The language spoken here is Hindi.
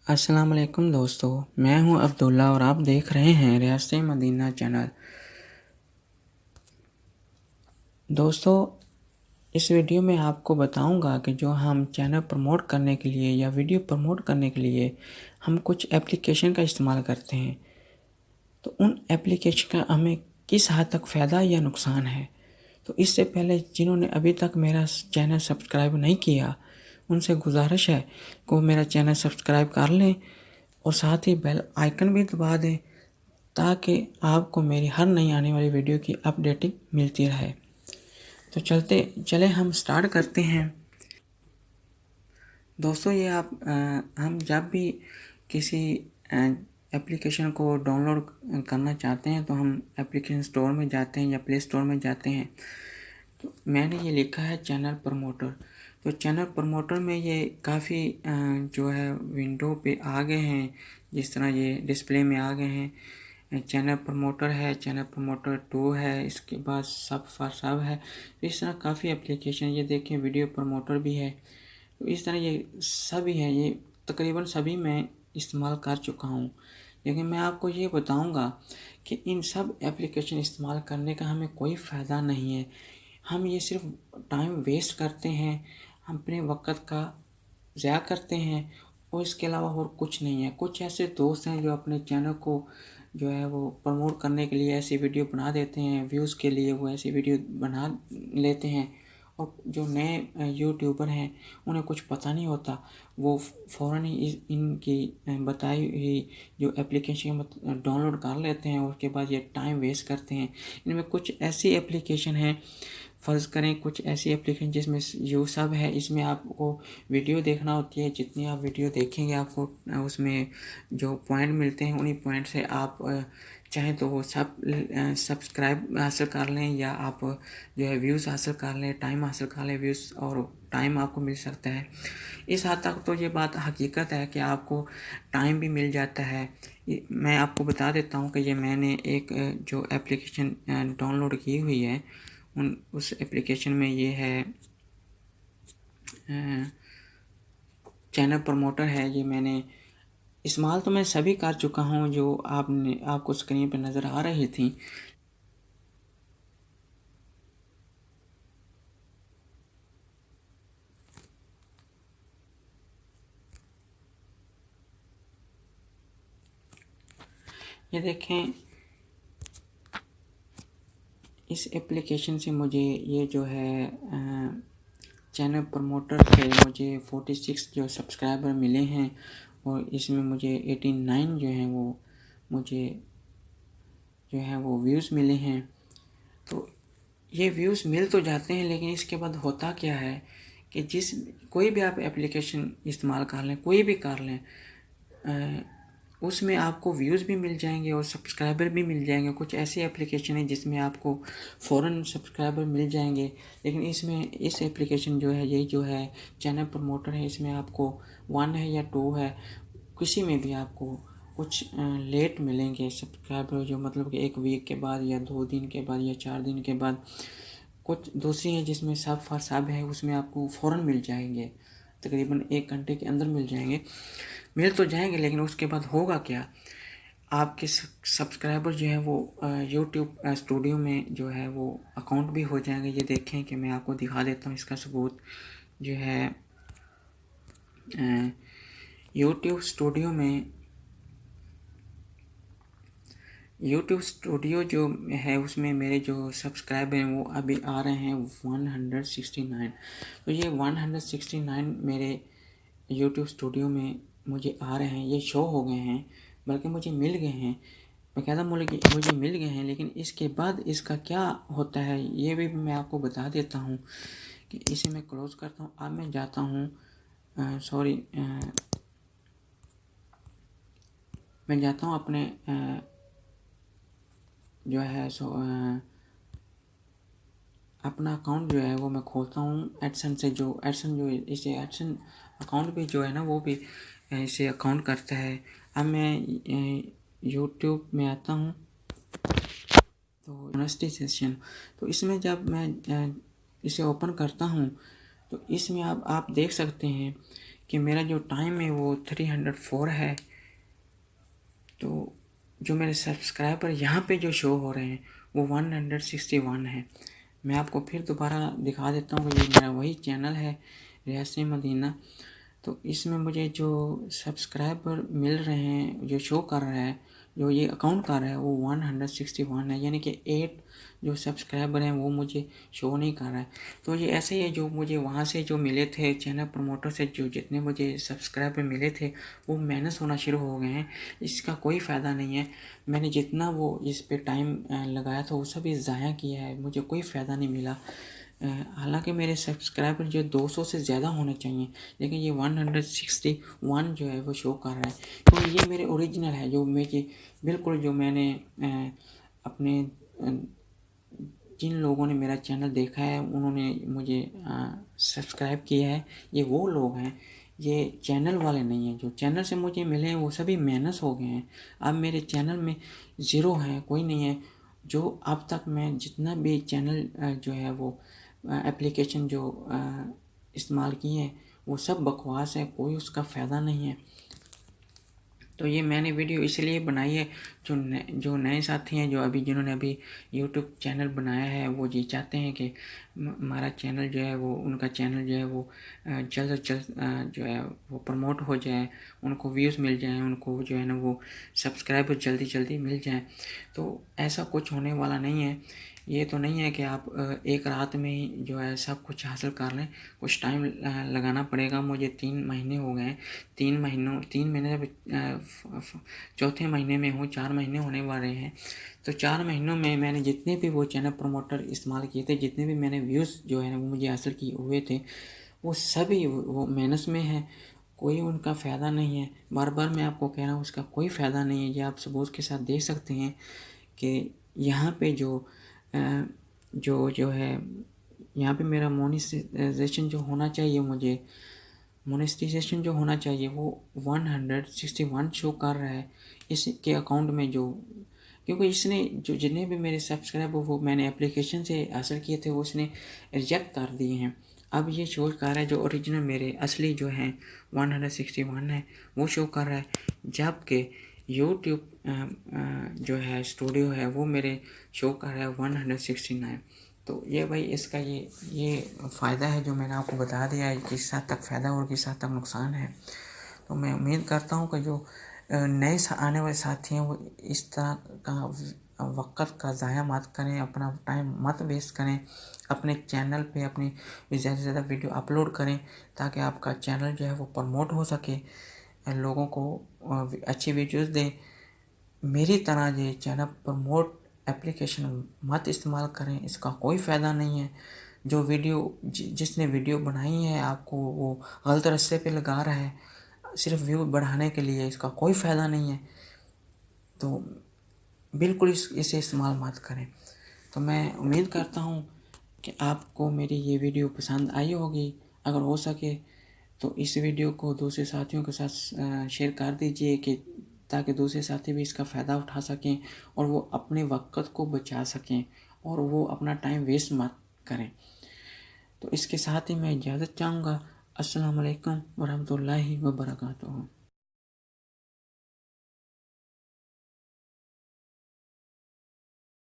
अस्सलाम वालेकुम दोस्तों, मैं हूं अब्दुल्ला और आप देख रहे हैं रियासत मदीना चैनल। दोस्तों, इस वीडियो में आपको बताऊंगा कि जो हम चैनल प्रमोट करने के लिए या वीडियो प्रमोट करने के लिए हम कुछ एप्लीकेशन का इस्तेमाल करते हैं, तो उन एप्लीकेशन का हमें किस हद तक फ़ायदा या नुकसान है। तो इससे पहले जिन्होंने अभी तक मेरा चैनल सब्सक्राइब नहीं किया, उनसे गुजारिश है कि वो मेरा चैनल सब्सक्राइब कर लें और साथ ही बेल आइकन भी दबा दें ताकि आपको मेरी हर नई आने वाली वीडियो की अपडेटिंग मिलती रहे। तो चले हम स्टार्ट करते हैं। दोस्तों, ये हम जब भी किसी एप्लीकेशन को डाउनलोड करना चाहते हैं तो हम एप्लीकेशन स्टोर में जाते हैं या प्ले स्टोर में जाते हैं। तो मैंने ये लिखा है चैनल प्रमोटर। तो चैनल प्रमोटर में ये काफ़ी जो है विंडो पे आ गए हैं, जिस तरह ये डिस्प्ले में आ गए हैं। चैनल प्रमोटर है, चैनल प्रमोटर 2 है, इसके बाद सब फॉर सब है। इस तरह काफ़ी एप्लीकेशन, ये देखें वीडियो प्रमोटर भी है। तो इस तरह ये सभी है, ये तकरीबन सभी मैं इस्तेमाल कर चुका हूँ। लेकिन मैं आपको ये बताऊँगा कि इन सब एप्लीकेशन इस्तेमाल करने का हमें कोई फ़ायदा नहीं है। हम ये सिर्फ टाइम वेस्ट करते हैं, हम अपने वक़्त का ज़ाया करते हैं और इसके अलावा और कुछ नहीं है। कुछ ऐसे दोस्त हैं जो अपने चैनल को जो है वो प्रमोट करने के लिए ऐसी वीडियो बना देते हैं, व्यूज़ के लिए वो ऐसी वीडियो बना लेते हैं। और जो नए यूट्यूबर हैं उन्हें कुछ पता नहीं होता, वो फ़ौरन ही इनकी बताई हुई जो एप्लीकेशन डाउनलोड कर लेते हैं और उसके बाद ये टाइम वेस्ट करते हैं। इनमें कुछ ऐसी एप्लीकेशन हैं, फ़र्ज़ करें कुछ ऐसी एप्लीकेशन जिसमें यो सब है, इसमें आपको वीडियो देखना होती है। जितनी आप वीडियो देखेंगे आपको उसमें जो पॉइंट मिलते हैं, उन्हीं पॉइंट से आप चाहें तो वो सब सब्सक्राइब हासिल कर लें या आप जो है व्यूज़ हासिल कर लें, टाइम हासिल कर लें, व्यूज़ और टाइम आपको मिल सकता है। इस हद तक तो ये बात हकीकत है कि आपको टाइम भी मिल जाता है। मैं आपको बता देता हूँ कि ये मैंने एक जो एप्लीकेशन डाउनलोड की हुई है, उस एप्लीकेशन में ये है चैनल प्रमोटर है। ये मैंने इस्तेमाल तो मैं सभी कर चुका हूँ जो आपको स्क्रीन पर नज़र आ रही थी। ये देखें, इस एप्लीकेशन से मुझे ये जो है चैनल प्रमोटर पे मुझे 46 जो सब्सक्राइबर मिले हैं और इसमें मुझे 89 जो हैं वो मुझे जो है वो व्यूज़ मिले हैं। तो ये व्यूज़ मिल तो जाते हैं, लेकिन इसके बाद होता क्या है कि कोई भी आप एप्लीकेशन इस्तेमाल कर लें, कोई भी कर लें, उसमें आपको व्यूज़ भी मिल जाएंगे और सब्सक्राइबर भी मिल जाएंगे। कुछ ऐसी एप्लीकेशन है जिसमें आपको फ़ौरन सब्सक्राइबर मिल जाएंगे, लेकिन इसमें इस एप्लीकेशन जो है, यही जो है चैनल प्रमोटर है, इसमें आपको 1 है या 2 है, किसी में भी आपको कुछ लेट मिलेंगे सब्सक्राइबर, जो मतलब कि 1 वीक के बाद या 2 दिन के बाद या 4 दिन के बाद। कुछ दूसरी है जिसमें सब फॉर सब है, उसमें आपको फ़ौरन मिल जाएंगे, तकरीबन 1 घंटे के अंदर मिल तो जाएंगे। लेकिन उसके बाद होगा क्या, आपके सब्सक्राइबर जो है वो यूट्यूब स्टूडियो में जो है वो अकाउंट भी हो जाएंगे। ये देखें कि मैं आपको दिखा देता हूँ इसका सबूत। जो है यूट्यूब स्टूडियो जो है उसमें मेरे जो सब्सक्राइबर हैं वो अभी आ रहे हैं 169। तो ये 169 मेरे यूट्यूब स्टूडियो में मुझे आ रहे हैं, ये शो हो गए हैं, बल्कि मुझे मिल गए हैं, बाकायदा मुझे मिल गए हैं। लेकिन इसके बाद इसका क्या होता है ये भी मैं आपको बता देता हूँ कि इसे मैं क्लोज़ करता हूँ। अब मैं जाता हूँ मैं जाता हूँ अपने जो है अपना अकाउंट जो है वो मैं खोलता हूँ एडसन से। जो एडसन जो इसे एडसन अकाउंट भी जो है ना वो भी इसे अकाउंट करता है। अब मैं यूट्यूब में आता हूँ तो मोनेटाइजेशन, तो इसमें जब मैं इसे ओपन करता हूँ तो इसमें आप देख सकते हैं कि मेरा जो टाइम है वो 304 है। तो जो मेरे सब्सक्राइबर यहाँ पे जो शो हो रहे हैं वो 161 है। मैं आपको फिर दोबारा दिखा देता हूँ कि ये मेरा वही चैनल है रियासी मदीना। तो इसमें मुझे जो सब्सक्राइबर मिल रहे हैं, जो शो कर रहा है, जो ये अकाउंट कर रहा है वो 161 है, यानी कि 8 जो सब्सक्राइबर हैं वो मुझे शो नहीं कर रहा है। तो ये ऐसे ही है, जो मुझे वहाँ से जो मिले थे चैनल प्रमोटर से, जो जितने मुझे सब्सक्राइबर मिले थे वो माइनस होना शुरू हो गए हैं। इसका कोई फ़ायदा नहीं है। मैंने जितना वो इस पे टाइम लगाया था वो सभी ज़ाया किया है, मुझे कोई फ़ायदा नहीं मिला। हालांकि मेरे सब्सक्राइबर जो 200 से ज़्यादा होने चाहिए, लेकिन ये 161 जो है वो शो कर रहा है। तो ये मेरे ओरिजिनल है, जो मुझे बिल्कुल, जो मैंने अपने जिन लोगों ने मेरा चैनल देखा है उन्होंने मुझे सब्सक्राइब किया है, ये वो लोग हैं, ये चैनल वाले नहीं हैं। जो चैनल से मुझे मिले हैं वो सभी माइनस हो गए हैं। अब मेरे चैनल में ज़ीरो है, कोई नहीं है। जो अब तक मैं जितना भी चैनल जो है वो एप्लीकेशन जो इस्तेमाल किए हैं वो सब बकवास है, कोई उसका फ़ायदा नहीं है। तो ये मैंने वीडियो इसलिए बनाई है, जो नए साथी हैं, जो अभी जिन्होंने अभी यूट्यूब चैनल बनाया है, वो ये चाहते हैं कि हमारा चैनल जो है वो, उनका चैनल जो है वो जल्द से जल्द जो है वो प्रमोट हो जाए, उनको व्यूज़ मिल जाएँ, उनको जो है ना वो सब्सक्राइबर जल्दी जल्दी मिल जाएँ। तो ऐसा कुछ होने वाला नहीं है। ये तो नहीं है कि आप एक रात में ही जो है सब कुछ हासिल कर लें, कुछ टाइम लगाना पड़ेगा। मुझे 3 महीने हो गए हैं, 3 महीने चौथे महीने में हूँ, 4 महीने होने वाले हैं। तो 4 महीनों में मैंने जितने भी वो चैनल प्रमोटर इस्तेमाल किए थे, जितने भी मैंने व्यूज़ जो है वो मुझे हासिल किए हुए थे, वो सभी वो माइनस में है, कोई उनका फ़ायदा नहीं है। बार बार मैं आपको कह रहा हूँ उसका कोई फ़ायदा नहीं है। ये आप सबूत के साथ देख सकते हैं कि यहाँ पे जो है यहाँ पे मेरा मोनेटाइजेशन जो होना चाहिए, मुझे मोनेटाइजेशन जो होना चाहिए वो 161 शो कर रहा है इसके अकाउंट में। जो क्योंकि इसने जो जितने भी मेरे सब्सक्राइबर वो मैंने एप्लीकेशन से हासिल किए थे वो उसने रिजेक्ट कर दिए हैं। अब ये शो कर रहा है जो ओरिजिनल मेरे असली जो हैं 161 है वो शो कर रहा है, जबकि यूट्यूब जो है स्टूडियो है वो मेरे शो कर रहा है 169। तो ये भाई इसका ये फ़ायदा है जो मैंने आपको बता दिया है, किस हद तक फ़ायदा और किस हद तक नुकसान है। तो मैं उम्मीद करता हूँ कि जो नए आने वाले साथी हैं वो इस तरह का वक़्त का ज़ाया मत करें, अपना टाइम मत वेस्ट करें, अपने चैनल पे अपनी ज़्यादा से ज़्यादा वीडियो अपलोड करें ताकि आपका चैनल जो है वो प्रमोट हो सके, लोगों को अच्छी वीडियोज़ दें। मेरी तरह ये चैनल प्रमोट एप्लीकेशन मत इस्तेमाल करें, इसका कोई फ़ायदा नहीं है। जो जिसने वीडियो बनाई है आपको वो गलत रास्ते पे लगा रहा है सिर्फ व्यू बढ़ाने के लिए, इसका कोई फ़ायदा नहीं है। तो बिल्कुल इसे इस्तेमाल मत करें। तो मैं उम्मीद करता हूँ कि आपको मेरी ये वीडियो पसंद आई होगी। अगर हो सके तो इस वीडियो को दूसरे साथियों के साथ शेयर कर दीजिए कि ताकि दूसरे साथी भी इसका फ़ायदा उठा सकें और वो अपने वक़्त को बचा सकें और वो अपना टाइम वेस्ट मत करें। तो इसके साथ ही मैं इजाज़त चाहूँगा। अस्सलाम वालेकुम वरहमतुल्लाहि वबरकातुहू।